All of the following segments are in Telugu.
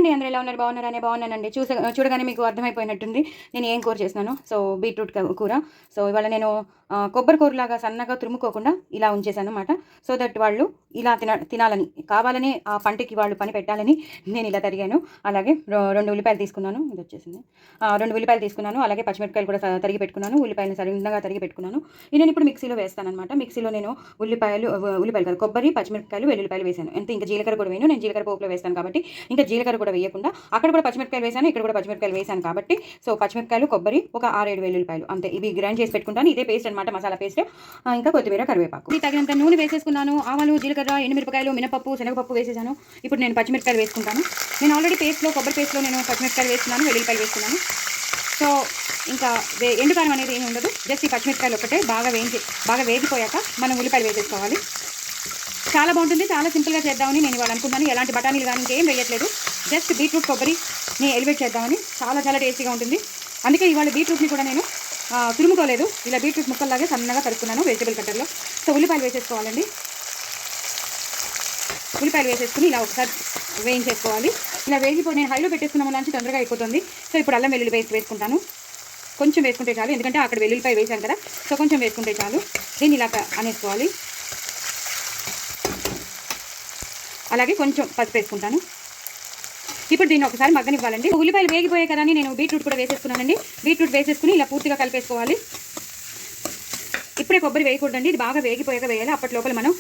అండి, అందరూ ఎలా ఉన్నారు? బాగున్నారనే బాగున్నానండి. చూడగానే మీకు అర్థమైపోయినట్టుంది నేను ఏం కూర చేస్తున్నాను. సో బీట్రూట్ కూర. సో ఇవాళ నేను కొబ్బరి కూరలాగా సన్నగా తురుముకోకుండా ఇలా ఉంచేసానమాట. సో దట్ వాళ్ళు ఇలా తినాలని కావాలని ఆ పంటకి వాళ్ళు పని పెట్టాలని నేను ఇలా తరిగాను. అలాగే 2 ఉల్లిపాయలు తీసుకున్నాను. ఇది వచ్చేసింది. 2 ఉల్లిపాయలు తీసుకున్నాను. అలాగే పచ్చిమిరపకాయలు కూడా తరిగి పెట్టుకున్నాను. ఉల్లిపాయలను సరిగ్గా తరిగి పెట్టుకున్నాను. నేను ఇప్పుడు మిక్సీలో వేస్తానమాట. మిక్సీలో నేను ఉల్లిపాయలు కాదు, కొబ్బరి, పచ్చిమిరపకాయలు, వెల్లుల్లిపాయలు వేసాను. అంతే, ఇంకా జీలకర్ర కూడా వేయను. నేను జీలకర్ర పోపులో వేస్తాను కాబట్టి ఇంకా జీలకర్ర కూడా వేయకుండా అక్కడ కూడా పచ్చిమిరపకాయలు వేసాను, ఇక్కడ కూడా పచ్చిమిరపకాయలు వేసాను కాబట్టి సో పచ్చిమిరపకాయలు, కొబ్బరి, ఒక 6-7 వెల్లుల్లిపాయలు అంతే. ఇవి గ్రైండ్ చేసి పెట్టుకుంటాను. ఇదే పేస్ట్ అనమాట, మసాలా పేస్ట్. ఇంకా కొత్తిమీర, కరివేపాకు. ఇది తగినంత నూనె వేసేసుకున్నాను. ఆవాలు, జీలకర్ర, ఎండుమిరపకాయలు, మినపప్పు, శనగపప్పు వేసేసాను. ఇప్పుడు నేను పచ్చిమిరపకాయలు వేసుకుంటాను. నేను ఆల్రెడీ కొబ్బరి పేస్ట్లో నేను పచ్చిమిరపకాయలు వేసుకున్నాను, వెల్లుల్లిపాయలు వేసుకున్నాను. సో ఇంకా ఎండుకారం అనేది ఏమి ఉండదు. జస్ట్ ఈ పచ్చిమిరపకాయలు ఒకటే బాగా వేగిపోయాక మనం ఉల్లిపాయలు వేసేసుకోవాలి. చాలా బాగుంటుంది. చాలా సింపుల్గా చేద్దామని నేను ఇవాళ అనుకున్నాను. ఎలాంటి బఠానీలు కానీ ఇంకేం వేయట్లేదు. జస్ట్ బీట్రూట్ కొబ్బరిని ఎలివేట్ చేద్దామని. చాలా టేస్టీగా ఉంటుంది. అందుకే ఇవాళ బీట్రూట్ని కూడా నేను తురుముకోలేదు. ఇలా బీట్రూట్ ముక్కల్లాగే సన్నగా తరుక్కున్నాను వెజిటబుల్ కట్టర్లో. సో ఉల్లిపాయలు వేసేసుకోవాలండి. ఉల్లిపాయలు వేసేసుకుని ఇలా ఒకసారి వేయించేసుకోవాలి. ఇలా నేను హైలో పెట్టేసుకున్నాము, లంచ్ తొందరగా అయిపోతుంది. సో ఇప్పుడు అల్లం వెల్లుల్లి పేస్ట్ వేసుకుంటాను. కొంచెం వేసుకుంటే చాలు, ఎందుకంటే అక్కడ వెల్లుల్లిపాయ వేసాను కదా. సో కొంచెం వేసుకుంటే చాలు. దీన్ని ఇలా అనేసుకోవాలి. అలాగే కొంచెం పసుపు వేసుకుంటాను. ఇప్పుడు దీన్ని ఒకసారి మగ్గనివ్వాలండి. ఉల్లిపాయలు వేగిపోయాయి కదా అని నేను బీట్రూట్ కూడా వేసేసుకున్నానండి. బీట్రూట్ వేసేసుకుని ఇలా పూర్తిగా కలిపేసుకోవాలి. ఇప్పుడే కొబ్బరి వేయకూడదండి, ఇది బాగా వేగిపోయాక వేయాలి. అప్పటి లోపల మనం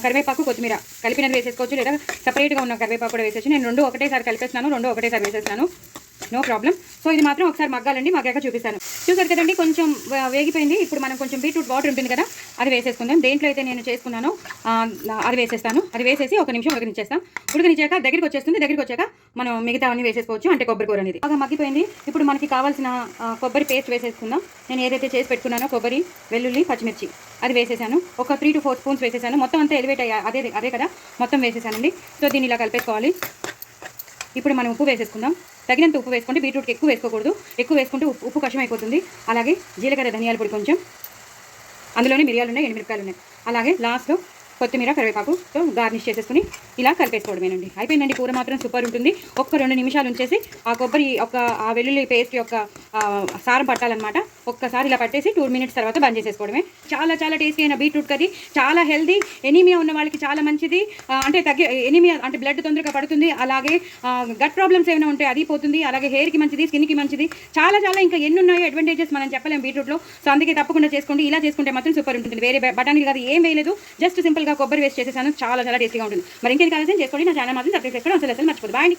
కరివేపాకు, కొత్తిమీర కలిపినది వేసేసుకోవచ్చు, లేదా సపరేట్గా ఉన్న కరివేపాకు కూడా వేసేసి. నేను 2 ఒకటేసారి కలిపేస్తున్నాను, 2 ఒకటేసారి వేసేస్తున్నాను. No problem. సో ఇది మాత్రం ఒకసారి మగ్గాలండి. మగ్గాక చూపిస్తాను. చూసారు కదండి, కొంచెం వేగిపోయింది. ఇప్పుడు మనం కొంచెం బీట్రూట్ వాటర్ ఉంటుంది కదా, అది వేసేసుకుందాం. దేంట్లో అయితే నేను చేసుకున్నానో అది వేసేస్తాను. అది వేసేసి 1 నిమిషం ఉడకనిచ్చేస్తాం. ఉడకనిచ్చాక దగ్గరికి వచ్చాక మనం మిగతా అన్ని వేసేసుకోవచ్చు. అంటే కొబ్బరి కూర అనేది బాగా మగ్గిపోయింది. ఇప్పుడు మనకి కావాల్సిన కొబ్బరి పేస్ట్ వేసేసుకుందాం. నేను ఏదైతే చేసి పెట్టుకున్నానో కొబ్బరి, వెల్లుల్లి, పచ్చిమిర్చి అది వేసేసాను. ఒక 3 to 4 స్పూన్స్ వేసేసాను. మొత్తం అంతా ఎలివేట్ అయ్యా అదే కదా, మొత్తం వేసేసానండి. సో దీన్ని ఇలా కలిపేసుకోవాలి. ఇప్పుడు మనం ఉప్పు వేసేసుకుందాం. తగినంత ఉప్పు వేసుకోండి. బీట్రూట్కి ఎక్కువ వేసుకోకూడదు. ఎక్కువ వేసుకుంటే ఉప్పు కష్టం అయిపోతుంది. అలాగే జీలకర్ర, ధనియాల పొడి కొంచెం, అందులోనే మిరియాలు ఉన్నాయి, ఎండుమిరపకాయలు ఉన్నాయి. అలాగే లాస్ట్లో కొత్తిమీర, కరివేపాకుతో గార్నిష్ చేసేసుకుని ఇలా కలిపేసుకోవడమేనండి. అయిపోయిందండి. కూర మాత్రం సూపర్ ఉంటుంది. 1-2 నిమిషాలు ఉంచేసి ఆ కొబ్బరి ఆ వెల్లుల్లి పేస్ట్ యొక్క సారం పట్టాలన్నమాట. ఒక్కసారి ఇలా పట్టేసి 2 మినిట్స్ తర్వాత బంద్ చేసేసుకోవడమే. చాలా టేస్టీ అయిన బీట్రూట్ కర్రీ. చాలా హెల్దీ. ఎనీమియా ఉన్న వాళ్ళకి చాలా మంచిది. అంటే ఎనీమియా అంటే బ్లడ్ తొందరగా పడుతుంది. అలాగే గట్ ప్రాబ్లమ్స్ ఏమైనా ఉంటే అది పోతుంది. అలాగే హెయిర్కి మంచిది, స్కిన్కి మంచిది. చాలా ఇంకా ఎన్ని ఉన్నాయో అడ్వాంటేజెస్ మనం చెప్పలేం బీట్రూట్లో. సో అందుకే తప్పకుండా చేసుకోండి. ఇలా చేసుకుంటే మాత్రం సూపర్ ఉంటుంది. వేరే బఠానీలు కాదు, ఏం వేయలేదు. జస్ట్ సింపుల్గా కొబ్బరి వేస్ట్ చేసేసాను. చాలా టేస్టీగా ఉంటుంది. మరి ఇంకేం కావాల్సింది చేసుకోండి. నా ఛానల్ మాత్రం సబ్స్క్రైబ్ చేసుకోవడం అసలు మర్చిపోదు. బాయ్.